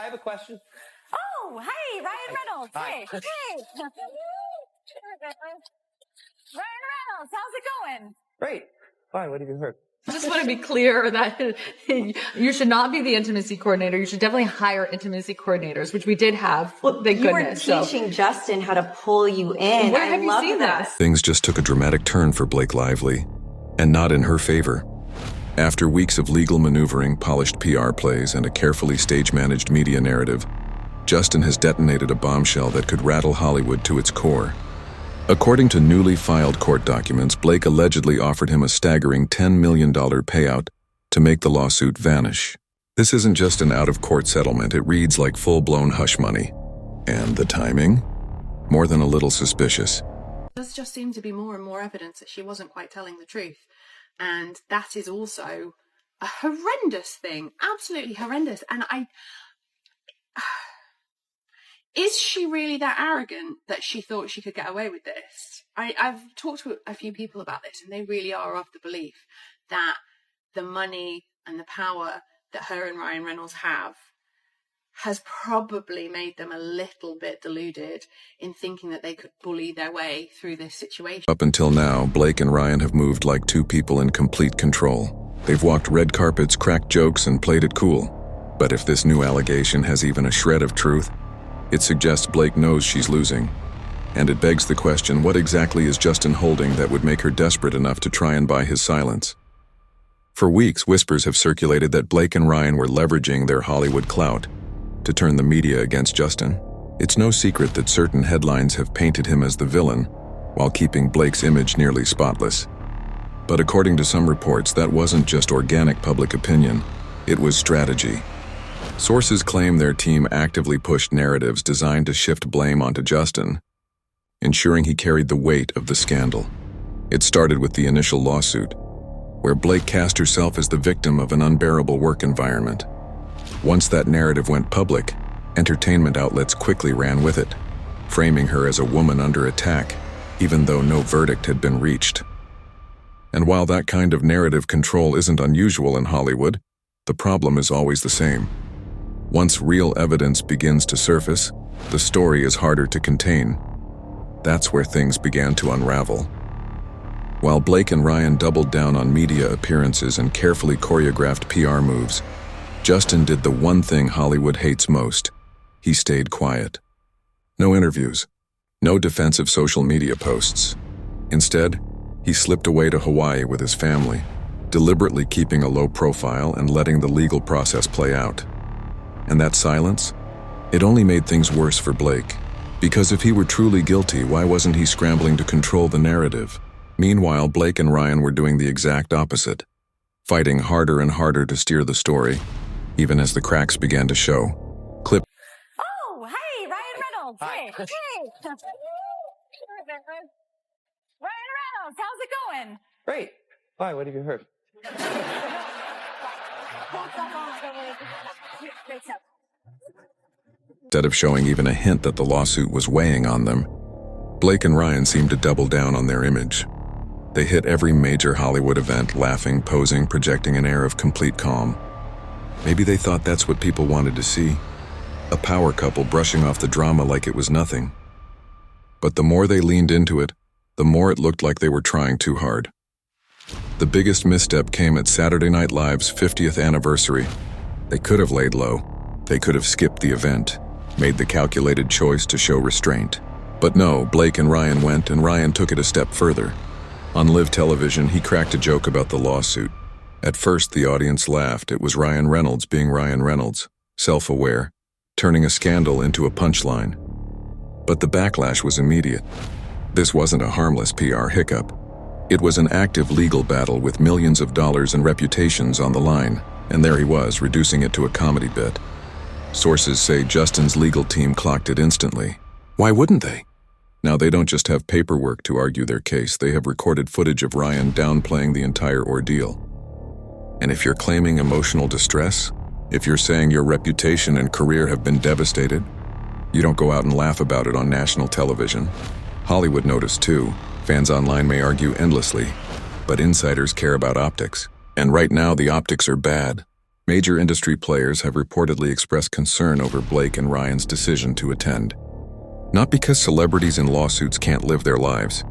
I have a question. Oh, hey, Ryan Reynolds. Hi. Hey. Ryan Reynolds, how's it going? Great. Why? What have you heard? I just want to be clear that you should not be the intimacy coordinator. You should definitely hire intimacy coordinators, which we did have. Well, thank goodness. You were teaching Justin how to pull you in. Where have you seen this? Things just took a dramatic turn for Blake Lively, and not in her favor. After weeks of legal maneuvering, polished PR plays, and a carefully stage-managed media narrative, Justin has detonated a bombshell that could rattle Hollywood to its core. According to newly filed court documents, Blake allegedly offered him a staggering $10 million payout to make the lawsuit vanish. This isn't just an out-of-court settlement, it reads like full-blown hush money. And the timing? More than a little suspicious. There does just seem to be more and more evidence that she wasn't quite telling the truth. And that is also a horrendous thing, absolutely horrendous. And is she really that arrogant that she thought she could get away with this? I've talked to a few people about this, and they really are of the belief that the money and the power that her and Ryan Reynolds have has probably made them a little bit deluded in thinking that they could bully their way through this situation. Up until now, Blake and Ryan have moved like two people in complete control. They've walked red carpets, cracked jokes, and played it cool. But if this new allegation has even a shred of truth, it suggests Blake knows she's losing. And it begs the question, what exactly is Justin holding that would make her desperate enough to try and buy his silence? For weeks, whispers have circulated that Blake and Ryan were leveraging their Hollywood clout to turn the media against Justin. It's no secret that certain headlines have painted him as the villain, while keeping Blake's image nearly spotless. But according to some reports, that wasn't just organic public opinion, it was strategy. Sources claim their team actively pushed narratives designed to shift blame onto Justin, ensuring he carried the weight of the scandal. It started with the initial lawsuit, where Blake cast herself as the victim of an unbearable work environment. Once that narrative went public, entertainment outlets quickly ran with it, framing her as a woman under attack, even though no verdict had been reached. And while that kind of narrative control isn't unusual in Hollywood, the problem is always the same. Once real evidence begins to surface, the story is harder to contain. That's where things began to unravel. While Blake and Ryan doubled down on media appearances and carefully choreographed PR moves, Justin did the one thing Hollywood hates most. He stayed quiet. No interviews, no defensive social media posts. Instead, he slipped away to Hawaii with his family, deliberately keeping a low profile and letting the legal process play out. And that silence? It only made things worse for Blake. Because if he were truly guilty, why wasn't he scrambling to control the narrative? Meanwhile, Blake and Ryan were doing the exact opposite, fighting harder and harder to steer the story, even as the cracks began to show. Oh, hey, Ryan Reynolds. Hi. Hey. Ryan Reynolds, how's it going? Great. Why? What have you heard? Instead of showing even a hint that the lawsuit was weighing on them, Blake and Ryan seemed to double down on their image. They hit every major Hollywood event, laughing, posing, projecting an air of complete calm. Maybe they thought that's what people wanted to see, a power couple brushing off the drama like it was nothing. But the more they leaned into it, the more it looked like they were trying too hard. The biggest misstep came at Saturday Night Live's 50th anniversary. They could have laid low. They could have skipped the event, made the calculated choice to show restraint. But no, Blake and Ryan went, and Ryan took it a step further. On live television, he cracked a joke about the lawsuit. At first, the audience laughed. It was Ryan Reynolds being Ryan Reynolds, self-aware, turning a scandal into a punchline. But the backlash was immediate. This wasn't a harmless PR hiccup. It was an active legal battle with millions of dollars and reputations on the line, and there he was, reducing it to a comedy bit. Sources say Justin's legal team clocked it instantly. Why wouldn't they? Now, they don't just have paperwork to argue their case, they have recorded footage of Ryan downplaying the entire ordeal. And if you're claiming emotional distress, if you're saying your reputation and career have been devastated, you don't go out and laugh about it on national television. Hollywood noticed too. Fans online may argue endlessly, but insiders care about optics. And right now, the optics are bad. Major industry players have reportedly expressed concern over Blake and Ryan's decision to attend. Not because celebrities in lawsuits can't live their lives,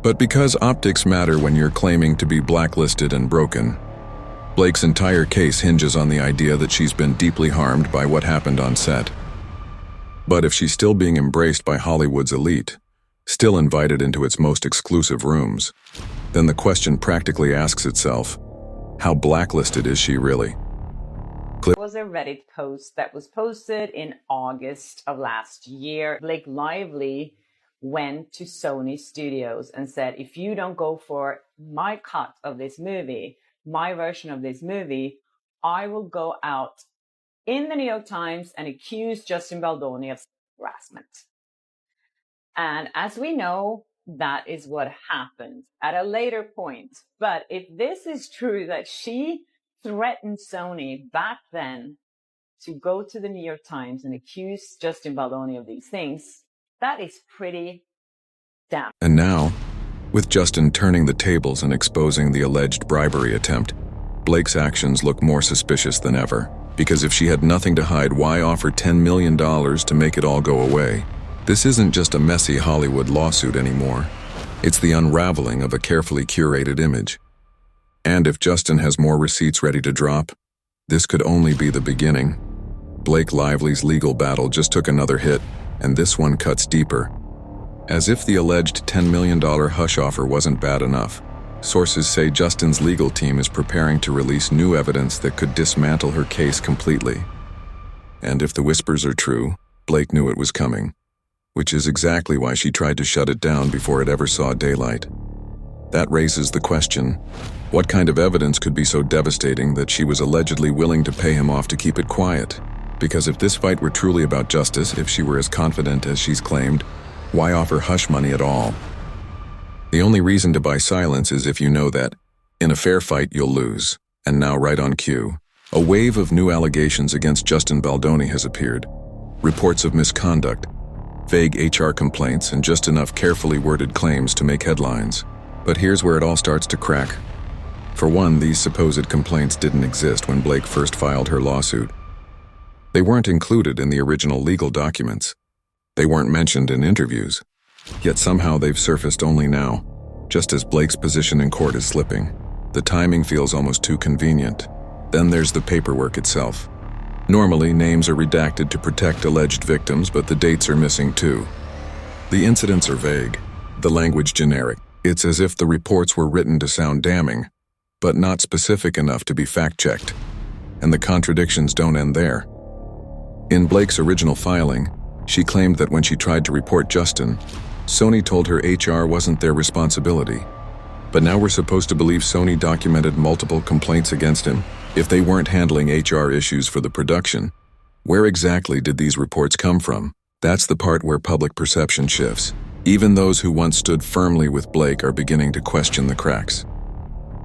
but because optics matter when you're claiming to be blacklisted and broken. Blake's entire case hinges on the idea that she's been deeply harmed by what happened on set. But if she's still being embraced by Hollywood's elite, still invited into its most exclusive rooms, then the question practically asks itself, how blacklisted is she really? It was a Reddit post that was posted in August of last year. Blake Lively went to Sony Studios and said, if you don't go for my cut of this movie, my version of this movie, I will go out in the New York Times and accuse Justin Baldoni of harassment. And as we know, that is what happened at a later point. But if this is true, that she threatened Sony back then to go to the New York Times and accuse Justin Baldoni of these things, that is pretty damn. And now, with Justin turning the tables and exposing the alleged bribery attempt, Blake's actions look more suspicious than ever. Because if she had nothing to hide, why offer $10 million to make it all go away? This isn't just a messy Hollywood lawsuit anymore. It's the unraveling of a carefully curated image. And if Justin has more receipts ready to drop, this could only be the beginning. Blake Lively's legal battle just took another hit, and this one cuts deeper. As if the alleged $10 million hush offer wasn't bad enough, sources say Justin's legal team is preparing to release new evidence that could dismantle her case completely. And if the whispers are true, Blake knew it was coming, which is exactly why she tried to shut it down before it ever saw daylight. That raises the question, what kind of evidence could be so devastating that she was allegedly willing to pay him off to keep it quiet? Because if this fight were truly about justice, if she were as confident as she's claimed, why offer hush money at all? The only reason to buy silence is if you know that, in a fair fight, you'll lose. And now, right on cue, a wave of new allegations against Justin Baldoni has appeared. Reports of misconduct, vague HR complaints, and just enough carefully worded claims to make headlines. But here's where it all starts to crack. For one, these supposed complaints didn't exist when Blake first filed her lawsuit. They weren't included in the original legal documents. They weren't mentioned in interviews. Yet somehow they've surfaced only now, just as Blake's position in court is slipping. The timing feels almost too convenient. Then there's the paperwork itself. Normally, names are redacted to protect alleged victims, but the dates are missing too. The incidents are vague, the language generic. It's as if the reports were written to sound damning, but not specific enough to be fact-checked. And the contradictions don't end there. In Blake's original filing, she claimed that when she tried to report Justin, Sony told her HR wasn't their responsibility. But now we're supposed to believe Sony documented multiple complaints against him. If they weren't handling HR issues for the production, where exactly did these reports come from? That's the part where public perception shifts. Even those who once stood firmly with Blake are beginning to question the cracks.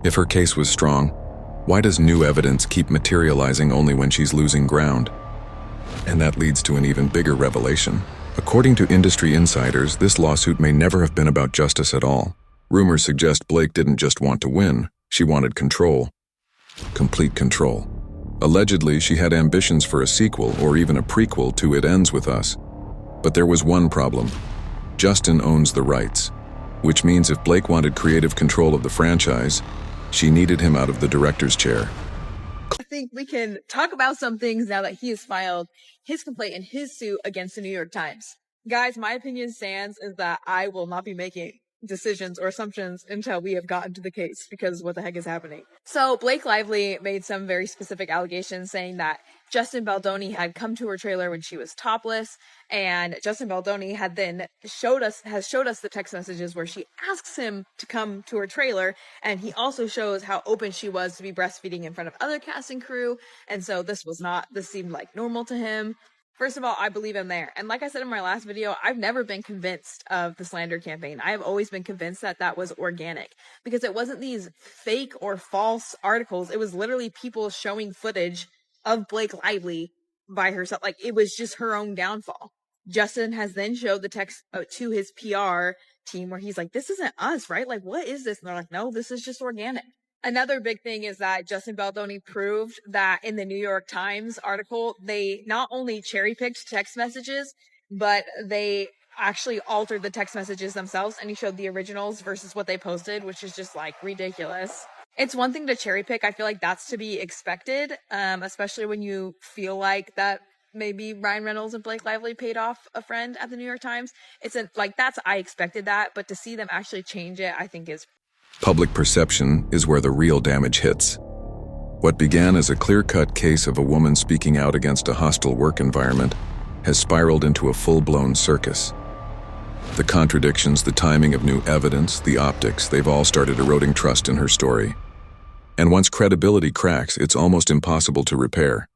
If her case was strong, why does new evidence keep materializing only when she's losing ground? And that leads to an even bigger revelation. According to industry insiders, this lawsuit may never have been about justice at all. Rumors suggest Blake didn't just want to win, she wanted control. Complete control. Allegedly, she had ambitions for a sequel or even a prequel to It Ends With Us. But there was one problem. Justin owns the rights, which means if Blake wanted creative control of the franchise, she needed him out of the director's chair. I think we can talk about some things now that he has filed his complaint in his suit against the New York Times. Guys, my opinion stands is that I will not be making decisions or assumptions until we have gotten to the case, because what the heck is happening? So Blake Lively made some very specific allegations saying that Justin Baldoni had come to her trailer when she was topless, and Justin Baldoni had then showed us the text messages where she asks him to come to her trailer, and he also shows how open she was to be breastfeeding in front of other cast and crew, and so this seemed like normal to him. First of all, I believe him there. And like I said in my last video, I've never been convinced of the slander campaign. I have always been convinced that that was organic, because it wasn't these fake or false articles. It was literally people showing footage of Blake Lively by herself. Like, it was just her own downfall. Justin has then showed the text to his PR team where he's like, this isn't us, right? Like, what is this? And they're like, no, this is just organic. Another big thing is that Justin Baldoni proved that in the New York Times article, they not only cherry picked text messages, but they actually altered the text messages themselves, and he showed the originals versus what they posted, which is just like ridiculous. It's one thing to cherry pick. I feel like that's to be expected, especially when you feel like that maybe Ryan Reynolds and Blake Lively paid off a friend at the New York Times. I expected that, but to see them actually change it, I think is. Public perception is where the real damage hits. What began as a clear-cut case of a woman speaking out against a hostile work environment has spiraled into a full-blown circus. The contradictions, the timing of new evidence, the optics, they've all started eroding trust in her story. And once credibility cracks, it's almost impossible to repair.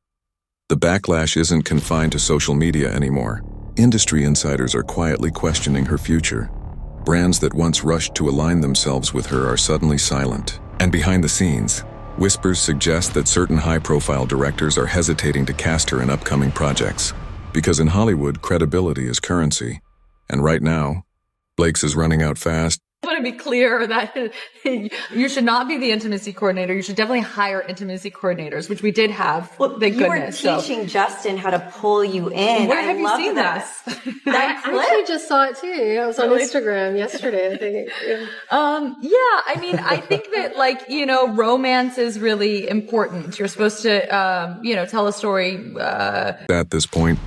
The backlash isn't confined to social media anymore. Industry insiders are quietly questioning her future. Brands that once rushed to align themselves with her are suddenly silent. And behind the scenes, whispers suggest that certain high-profile directors are hesitating to cast her in upcoming projects. Because in Hollywood, credibility is currency. And right now, Blake's is running out fast. I want to be clear that you should not be the intimacy coordinator. You should definitely hire intimacy coordinators, which we did have. Well, thank you goodness. were teaching Justin how to pull you in. Where have you love seen that. this? That I clip? actually just saw it too. I was on Instagram yesterday, I think. Yeah, I mean, I think that romance is really important. You're supposed to, tell a story. At this point,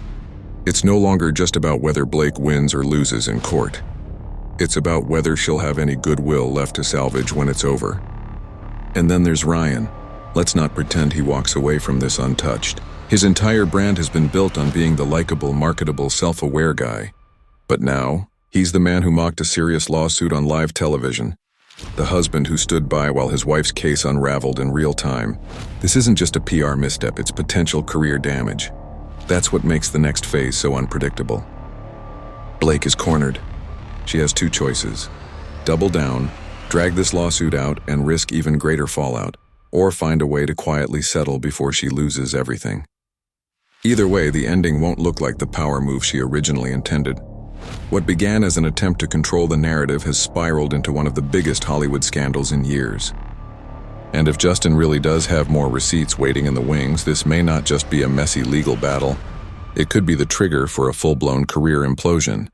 it's no longer just about whether Blake wins or loses in court. It's about whether she'll have any goodwill left to salvage when it's over. And then there's Ryan. Let's not pretend he walks away from this untouched. His entire brand has been built on being the likable, marketable, self-aware guy. But now, he's the man who mocked a serious lawsuit on live television. The husband who stood by while his wife's case unraveled in real time. This isn't just a PR misstep, it's potential career damage. That's what makes the next phase so unpredictable. Blake is cornered. She has two choices: double down, drag this lawsuit out and risk even greater fallout, or find a way to quietly settle before she loses everything. Either way, the ending won't look like the power move she originally intended. What began as an attempt to control the narrative has spiraled into one of the biggest Hollywood scandals in years. And if Justin really does have more receipts waiting in the wings, this may not just be a messy legal battle. It could be the trigger for a full-blown career implosion.